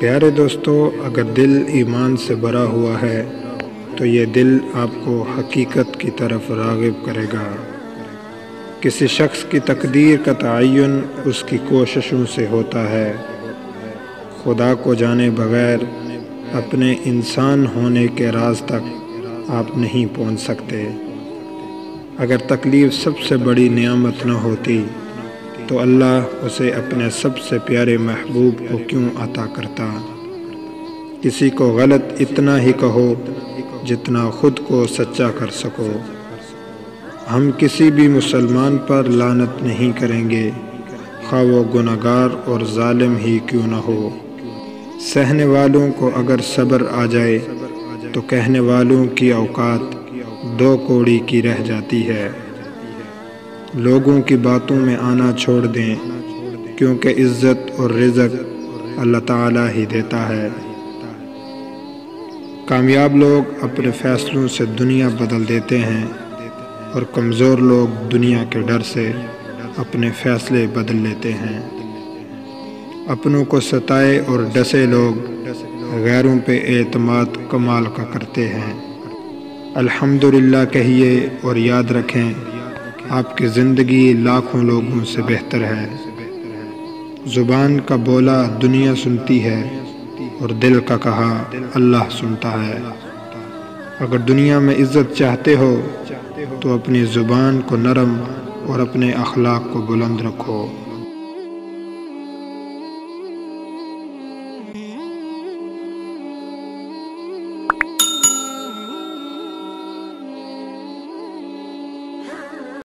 پیارے دوستو، اگر دل ایمان سے بھرا ہوا ہے تو یہ دل آپ کو حقیقت کی طرف راغب کرے گا۔ کسی شخص کی تقدیر کا تعین اس کی کوششوں سے ہوتا ہے۔ خدا کو جانے بغیر اپنے انسان ہونے کے راز تک آپ نہیں پہنچ سکتے۔ اگر تکلیف سب سے بڑی نعمت نہ ہوتی تو اللہ اسے اپنے سب سے پیارے محبوب کو کیوں عطا کرتا؟ کسی کو غلط اتنا ہی کہو جتنا خود کو سچا کر سکو۔ ہم کسی بھی مسلمان پر لعنت نہیں کریں گے، خواہ وہ گنہگار اور ظالم ہی کیوں نہ ہو۔ سہنے والوں کو اگر صبر آ جائے تو کہنے والوں کی اوقات 2 کوڑی کی رہ جاتی ہے۔ لوگوں کی باتوں میں آنا چھوڑ دیں، کیونکہ عزت اور رزق اللہ تعالیٰ ہی دیتا ہے۔ کامیاب لوگ اپنے فیصلوں سے دنیا بدل دیتے ہیں اور کمزور لوگ دنیا کے ڈر سے اپنے فیصلے بدل لیتے ہیں۔ اپنوں کو ستائے اور ڈسے لوگ غیروں پہ اعتماد کمال کا کرتے ہیں۔ الحمدللہ کہیے اور یاد رکھیں، آپ کی زندگی لاکھوں لوگوں سے بہتر ہے۔ زبان کا بولا دنیا سنتی ہے اور دل کا کہا اللہ سنتا ہے۔ اگر دنیا میں عزت چاہتے ہو تو اپنی زبان کو نرم اور اپنے اخلاق کو بلند رکھو۔